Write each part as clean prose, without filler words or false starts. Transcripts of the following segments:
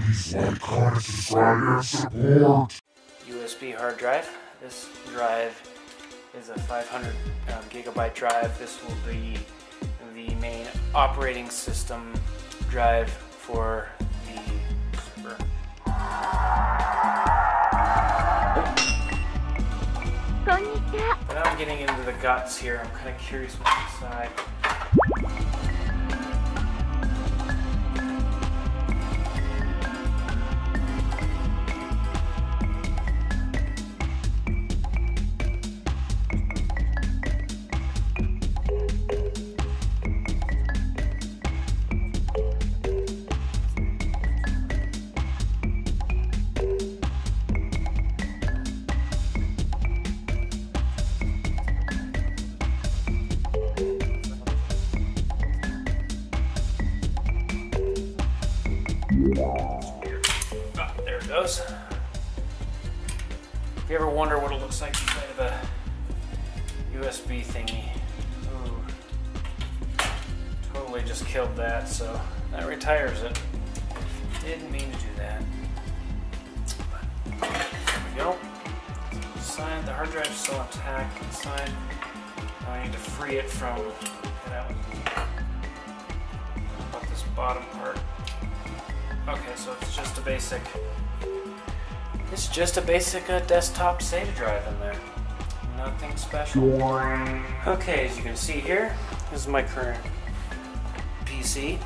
Please like, comment, subscribe, and support. USB hard drive. This drive is a 500 gigabyte drive. This will be the main operating system drive for the server. But now I'm getting into the guts here. I'm kind of curious what's inside. There it goes. If you ever wonder what it looks like inside of a USB thingy, ooh, totally just killed that, so that retires it. Didn't mean to do that. But there we go. Inside, the hard drive is still intact inside. Now I need to free it from, about this bottom part. Okay, so it's just a basic desktop SATA drive in there. Nothing special. Okay, as you can see here, this is my current PC,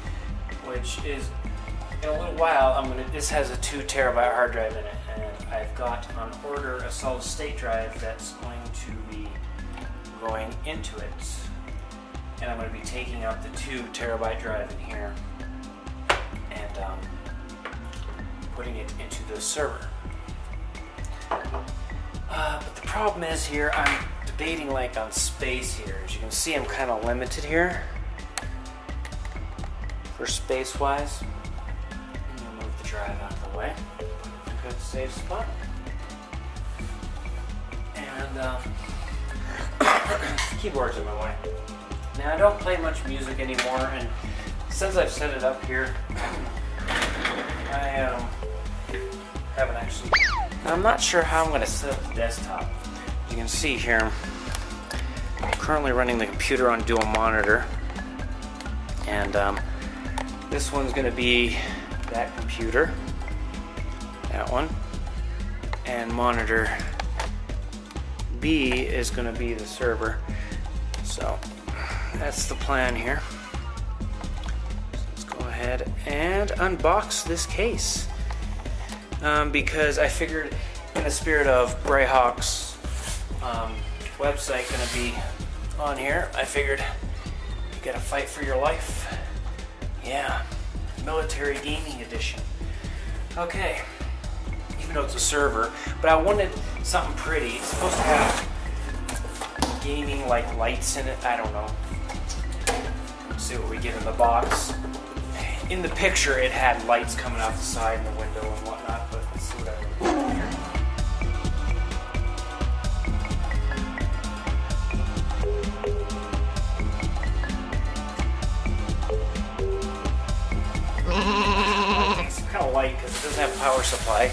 which is, in a little while, this has a 2 terabyte hard drive in it, and I've got on order a solid state drive that's going to be going into it, and I'm going to be taking out the 2 terabyte drive in here and putting it into the server. But the problem is here, I'm debating like on space here. As you can see, I'm kind of limited here for space-wise. Move the drive out of the way. Put it in a good safe spot. And the keyboard's in my way. Now I don't play much music anymore, and since I've set it up here, I haven't actually. I'm not sure how I'm going to set up the desktop. As you can see here, I'm currently running the computer on dual monitor, and this one's going to be that computer, that one, and monitor B is going to be the server. So that's the plan here. So let's go ahead and unbox this case. Because I figured, in the spirit of Brayhawk's website going to be on here, I figured you gotta fight for your life. Yeah, military gaming edition. Okay, even though it's a server, but I wanted something pretty. It's supposed to have gaming like lights in it. I don't know. Let's see what we get in the box. In the picture, it had lights coming out the side and the window and whatnot, but let's see what I can do here. It's kind of light because it doesn't have a power supply,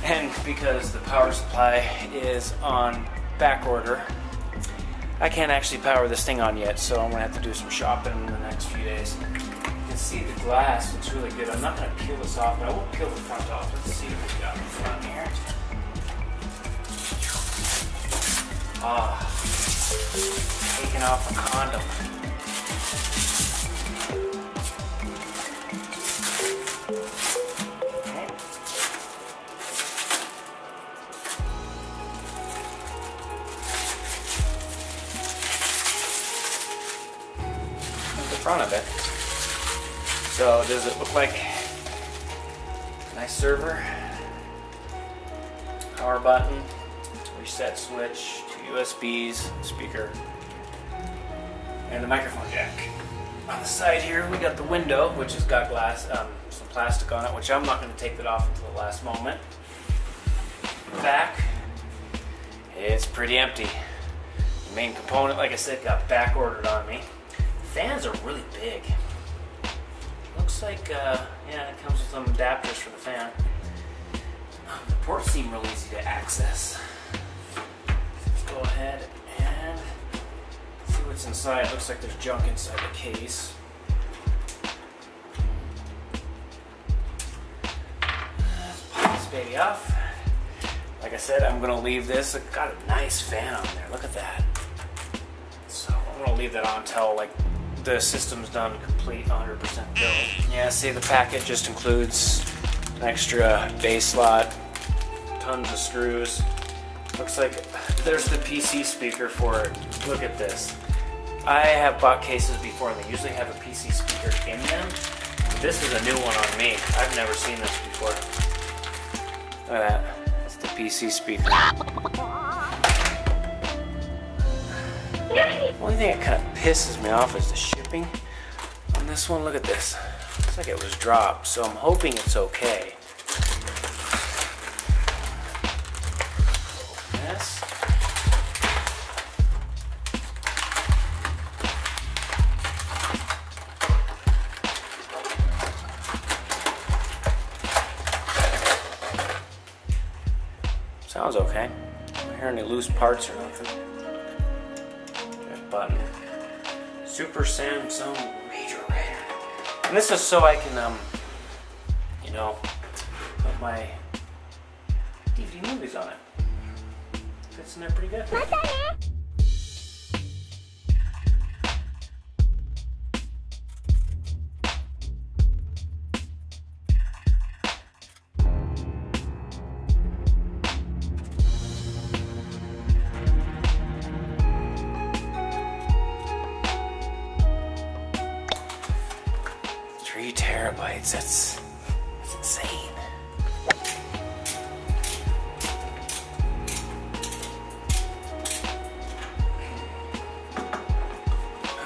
and because the power supply is on back order, I can't actually power this thing on yet, so I'm going to have to do some shopping in the next few days. You can see the glass, it's really good. I'm not going to peel this off, but I won't peel the front off. Let's see what we got in front here. Ah, taking off a condom. Okay. At the front of it. So does it look like a nice server? Power button, reset switch, 2 USBs, speaker, and the microphone jack. On the side here we got the window, which has got glass, some plastic on it, which I'm not going to take that off until the last moment. Back, it's pretty empty. The main component, like I said, got back ordered on me. Fans are really big. Looks like, yeah, it comes with some adapters for the fan. The ports seem real easy to access. Let's go ahead and see what's inside. Looks like there's junk inside the case. Let's pop this baby off. Like I said, I'm going to leave this. It's got a nice fan on there. Look at that. So I'm going to leave that on until like the system's done complete 100% build. Yeah, see, the packet just includes an extra base slot, tons of screws. Looks like there's the PC speaker for it. Look at this. I have bought cases before and they usually have a PC speaker in them. This is a new one on me. I've never seen this before. Look at that. That's the PC speaker. The only thing that kind of pisses me off is the shipping on this one. Look at this. Looks like it was dropped, so I'm hoping it's okay. Open this. Sounds okay. I don't hear any loose parts or nothing. Button. Super Samsung Refrigerator. And this is so I can, you know, put my DVD movies on it. Fits in there pretty good. Terabytes, that's insane.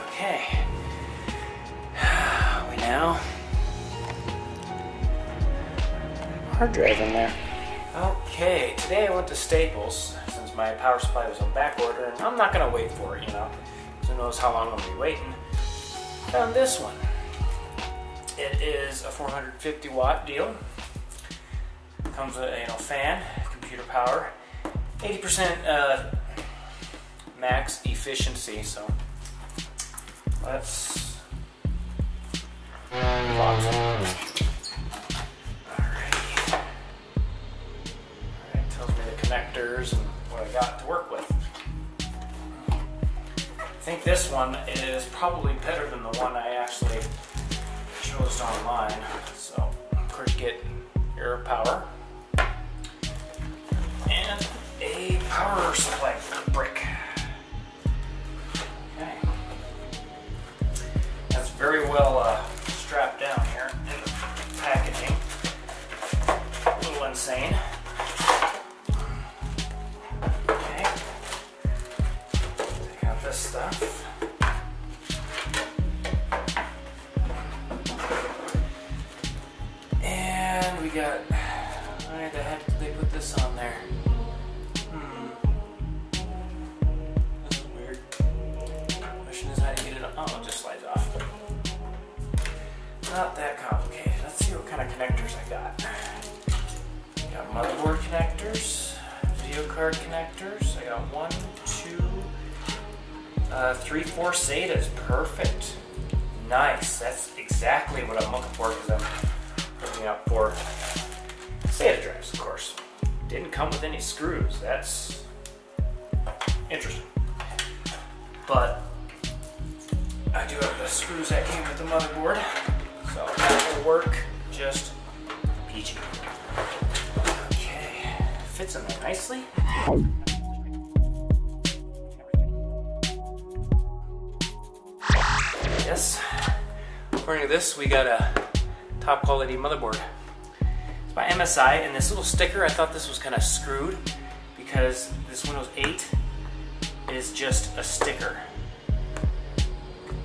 Okay, we now hard drive in there. Okay, today I went to Staples since my power supply was on back order, and I'm not gonna wait for it, you know, because who knows how long I'm gonna be waiting. Found this one. It is a 450 watt deal. Comes with a fan, computer power, 80% max efficiency. So let's box it. Alright, tells me the connectors and what I got to work with. I think this one is probably better than the one I actually chose online. So of course you get your power and a power supply brick. Okay, that's very well strapped down here in the packaging. A little insane. Okay, take out this stuff. Got, why the heck did they put this on there? This is weird. Question is how do you get it on? Oh, it just slides off. Not that complicated. Let's see what kind of connectors I got. Got motherboard connectors, video card connectors. I got 1, 2, 3, 4 SATAs. Perfect. Nice. That's exactly what I'm looking for because I'm looking up for SATA drives, of course. Didn't come with any screws. That's interesting. But I do have the screws that came with the motherboard, so that will work just peachy. Okay, fits in there nicely. Yes, according to this, we got a top quality motherboard. It's by MSI, and this little sticker, I thought this was kind of screwed because this Windows 8 is just a sticker.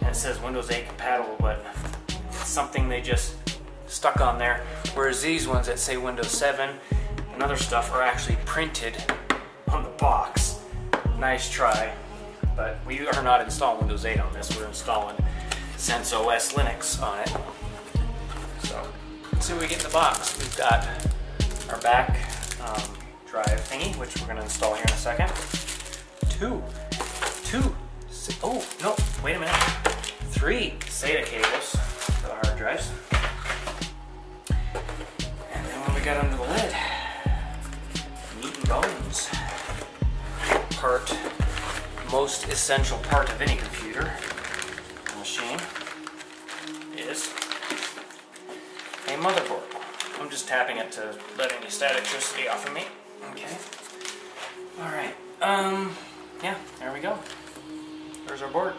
And it says Windows 8 compatible, but it's something they just stuck on there. Whereas these ones that say Windows 7 and other stuff are actually printed on the box. Nice try, but we are not installing Windows 8 on this. We're installing CentOS Linux on it. see what we get in the box. We've got our back drive thingy, which we're going to install here in a second. Oh, no, wait a minute. 3 SATA cables for the hard drives. And then what we got under the lid? Meat and bones. Most essential part of any computer machine is a motherboard. I'm just tapping it to let any static electricity off of me. Okay. Alright. Yeah, there we go. There's our board.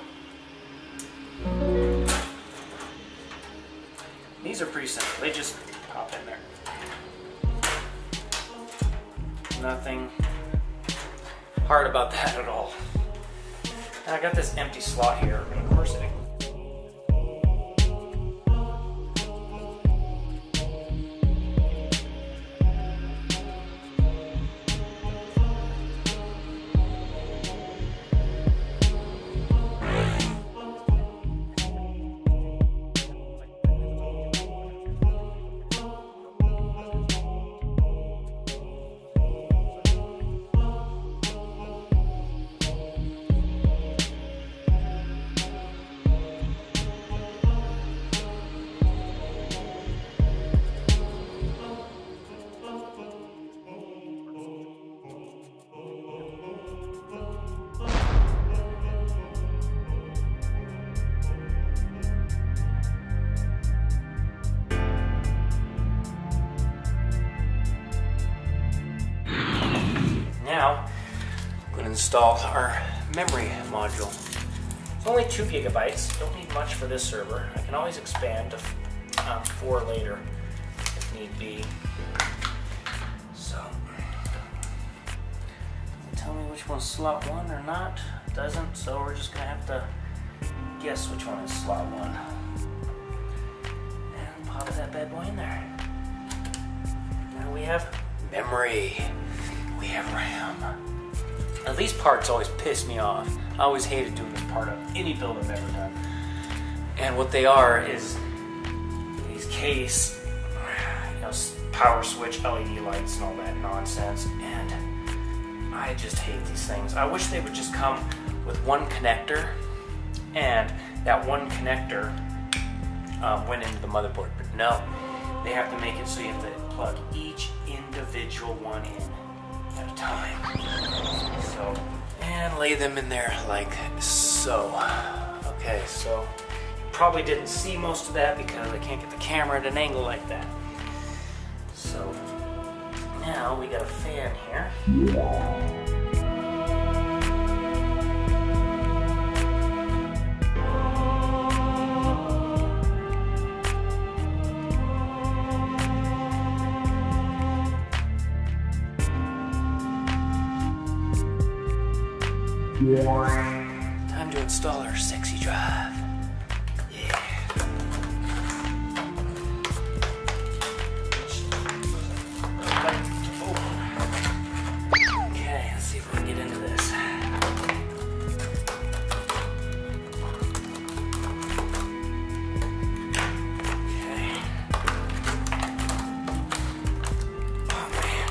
These are pretty simple. They just pop in there. Nothing hard about that at all. And I got this empty slot here, and of course it. Now, I'm going to install our memory module. It's only 2 gigabytes. Don't need much for this server. I can always expand to 4 later if need be. So, tell me which one's slot 1 or not. It doesn't, so we're just going to have to guess which one is slot 1. And pop that bad boy in there. Now we have memory. We have RAM. Now these parts always piss me off. I always hated doing this part of any build I've ever done. And what they are is these case, power switch, LED lights and all that nonsense. And I just hate these things. I wish they would just come with one connector, and that one connector went into the motherboard. But no, they have to make it so you have to plug each individual one in at a time. So, and lay them in there like so. Okay, so probably didn't see most of that because I can't get the camera at an angle like that. So now we got a fan here. Time to install our sexy drive. Yeah. Okay, let's see if we can get into this. Okay. Oh man.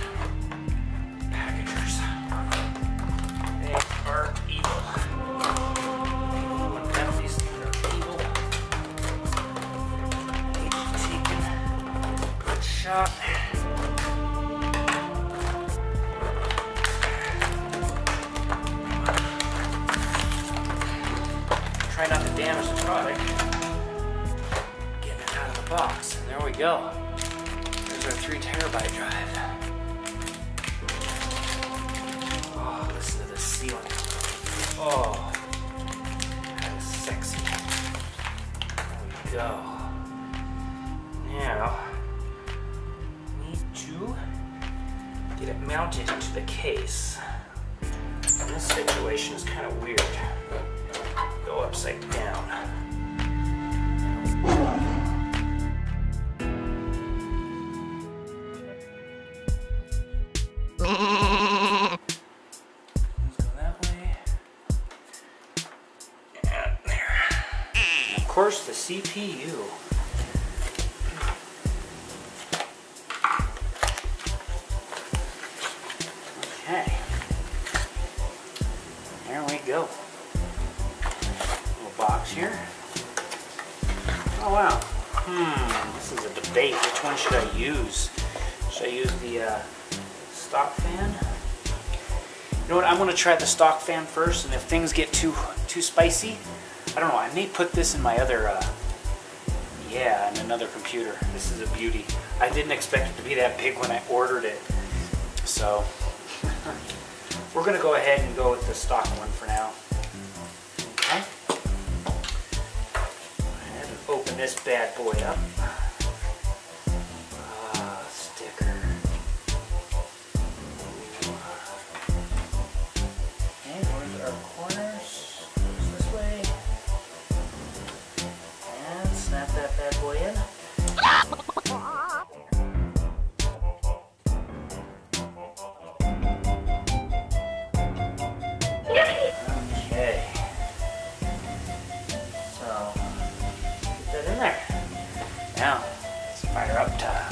Packagers. They are evil. These things are evil. Taken. Good shot. Try not to damage the product. Getting it out of the box. And there we go. There's our 3 terabyte drive. Oh, listen to this ceiling. Oh, that is sexy. There we go. Now, need to get it mounted into the case. And this situation is kind of weird. Go upside down. Of course, the CPU. go. Little box here. Oh wow. This is a debate. Which one should I use? Should I use the stock fan? You know what? I'm going to try the stock fan first, and if things get too spicy, I don't know. I may put this in my other, in another computer. This is a beauty. I didn't expect it to be that big when I ordered it. So, we're going to go ahead and go with the stock one for now. Okay. Go ahead and open this bad boy up. Sticker. Okay, where's our corners? Goes this way. And snap that bad boy in. Okay. So, get that in there. Now, it's fire up time.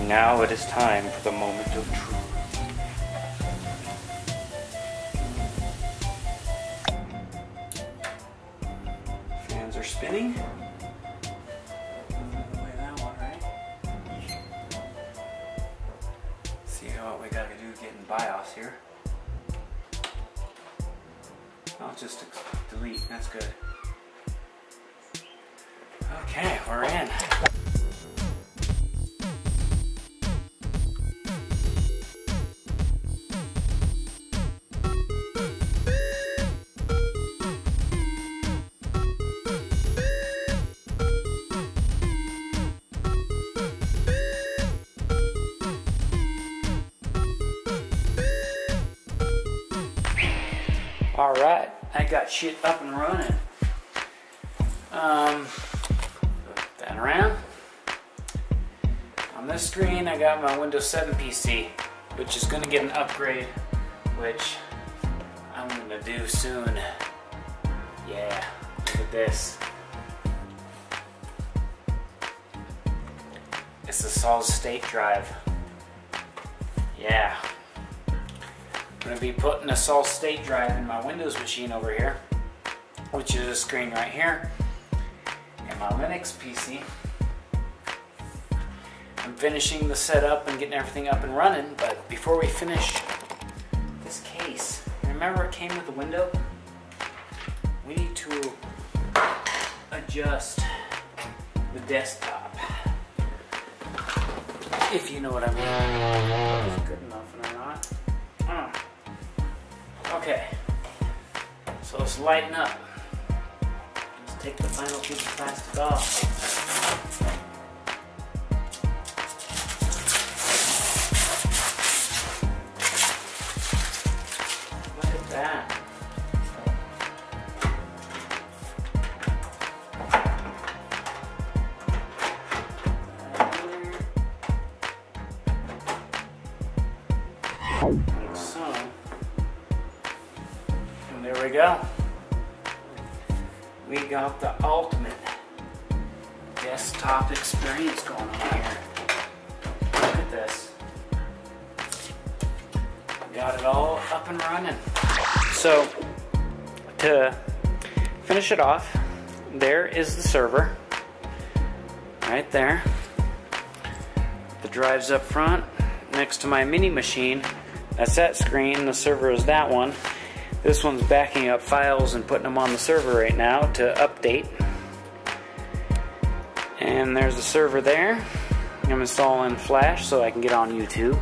Now it is time for the moment of truth. Fans are spinning. That one, right? See what we gotta do getting BIOS here. I'll just delete. That's good. Okay, we're in. Alright, I got shit up and running. Flip that around. On this screen, I got my Windows 7 PC, which is going to get an upgrade, which I'm going to do soon. Yeah, look at this. It's a solid state drive. Yeah. I'm going to be putting a solid state drive in my Windows machine over here, which is a screen right here, and my Linux PC. I'm finishing the setup and getting everything up and running, but before we finish this case, remember it came with a window? We need to adjust the desktop, if you know what I mean. That was good enough or not. Okay, so let's lighten up. Let's take the final piece of plastic off. Look at that. Like so. And there we go. We got the ultimate desktop experience going on here. Look at this. Got it all up and running. So, to finish it off, there is the server. Right there. The drive's up front next to my mini machine. That's that screen. The server is that one. This one's backing up files and putting them on the server right now to update. And there's the server there. I'm installing Flash so I can get on YouTube.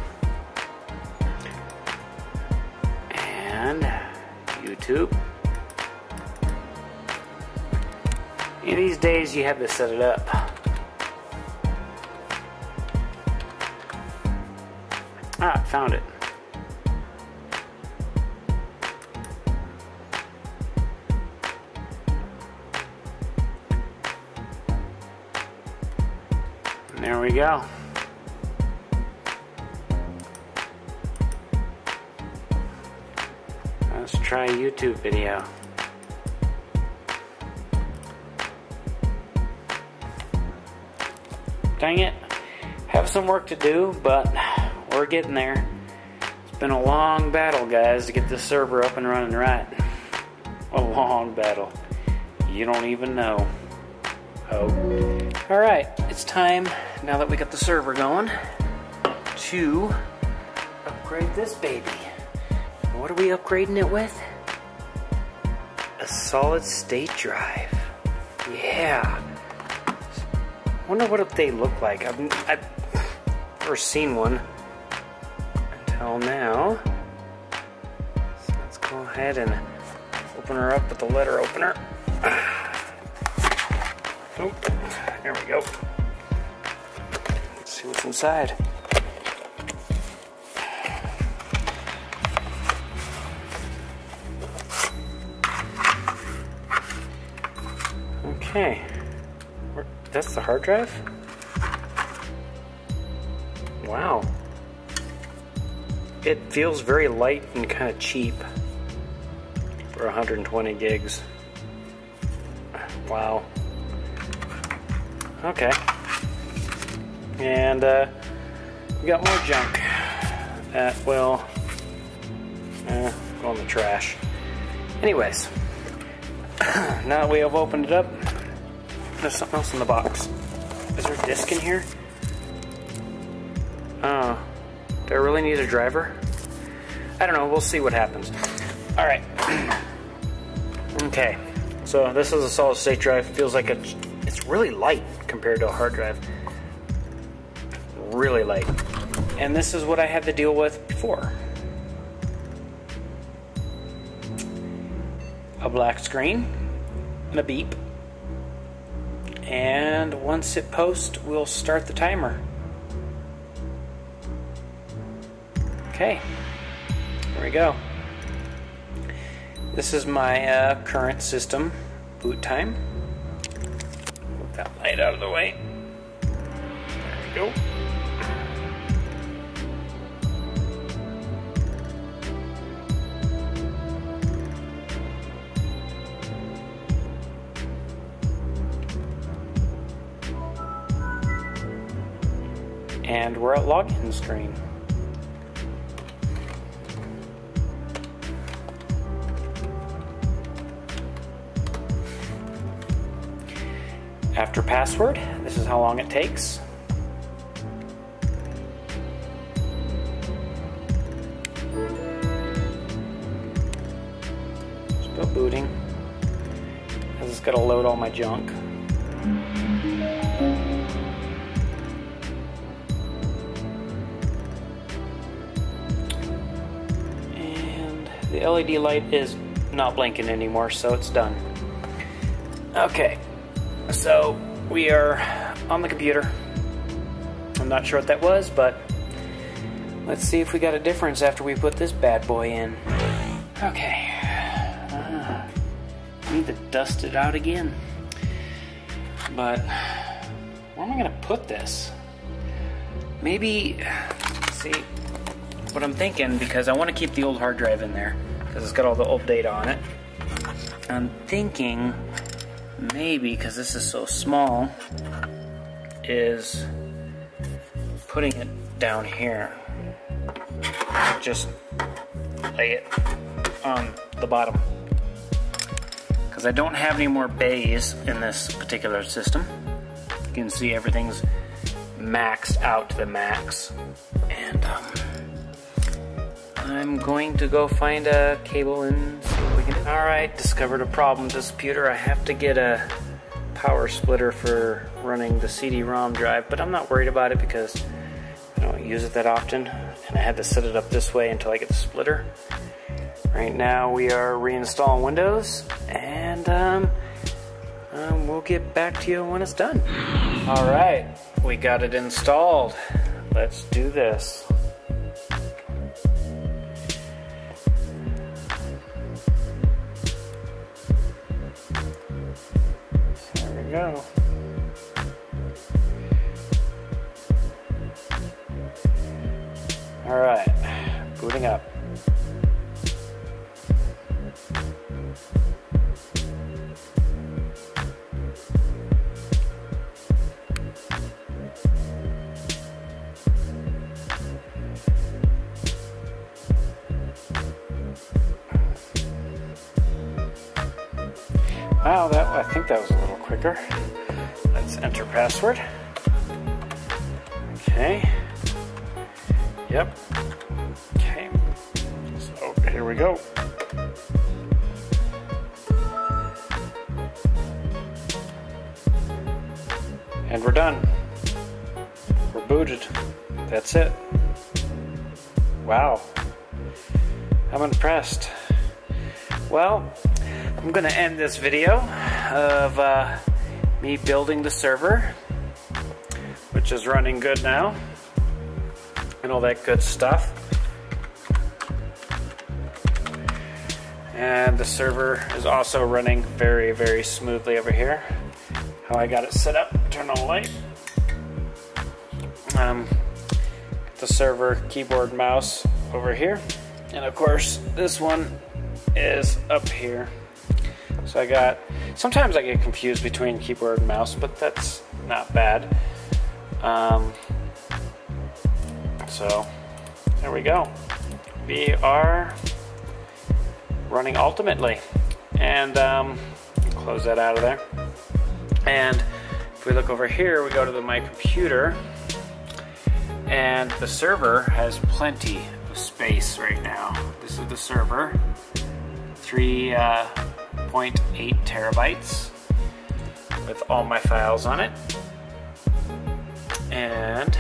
And YouTube. In these days you have to set it up. Ah, found it. There we go. Let's try a YouTube video. Dang it. Have some work to do, but we're getting there. It's been a long battle, guys, to get this server up and running right. A long battle. You don't even know. Oh. Alright, it's time, now that we got the server going, to upgrade this baby. What are we upgrading it with? A solid state drive. Yeah. Wonder what they look like. I've never seen one until now. So let's go ahead and open her up with the letter opener. Oh, there we go. Let's see what's inside. Okay. That's the hard drive? Wow. It feels very light and kind of cheap for 120 gigs. Wow. Okay. And we got more junk that will go in the trash. Anyways, now that we have opened it up, there's something else in the box. Is there a disc in here? Oh, do I really need a driver? I don't know, we'll see what happens. Alright. Okay, so this is a solid state drive. Feels like it's really light compared to a hard drive. Really light. And this is what I had to deal with before. A black screen and a beep. And once it posts, we'll start the timer. Okay, there we go. This is my current system boot time. Move that light out of the way. There we go. And we're at login screen. After password, this is how long it takes. Still booting, because it's got to load all my junk. And the LED light is not blinking anymore, so it's done. Okay. So we are on the computer. I'm not sure what that was, but let's see if we got a difference after we put this bad boy in. Okay. Need to dust it out again. But where am I going to put this? Maybe, see, what I'm thinking, because I want to keep the old hard drive in there, because it's got all the old data on it. I'm thinking maybe, because this is so small, is putting it down here. Just lay it on the bottom. Because I don't have any more bays in this particular system. You can see everything's maxed out to the max. And I'm going to go find a cable and see what we can. Alright, discovered a problem with this computer. I have to get a power splitter for running the CD-ROM drive, but I'm not worried about it because I don't use it that often, and I had to set it up this way until I get the splitter. Right now we are reinstalling Windows, and we'll get back to you when it's done. Alright, we got it installed. Let's do this. There we go. Alright, booting up. Wow, I think that was a little quicker. Let's enter password. Okay. Yep. Okay. So here we go. And we're done. We're booted. That's it. Wow. I'm impressed. Well, I'm going to end this video of me building the server, which is running good now, and all that good stuff. And the server is also running very, very smoothly over here. How I got it set up, turn on the light. The server keyboard mouse over here. And of course, this one is up here. So sometimes I get confused between keyboard and mouse, but that's not bad. So there we go. We are running ultimately. And close that out of there. And if we look over here, we go to my computer, and the server has plenty of space right now. This is the server, 3.8 terabytes with all my files on it. And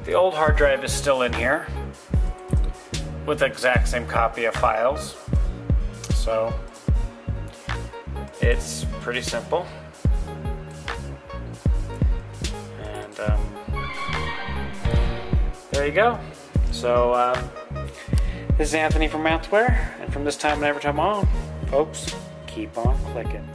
the old hard drive is still in here with the exact same copy of files. So it's pretty simple. There you go. So this is Anthony from AnthWare, and from this time and every time on, folks, keep on clicking.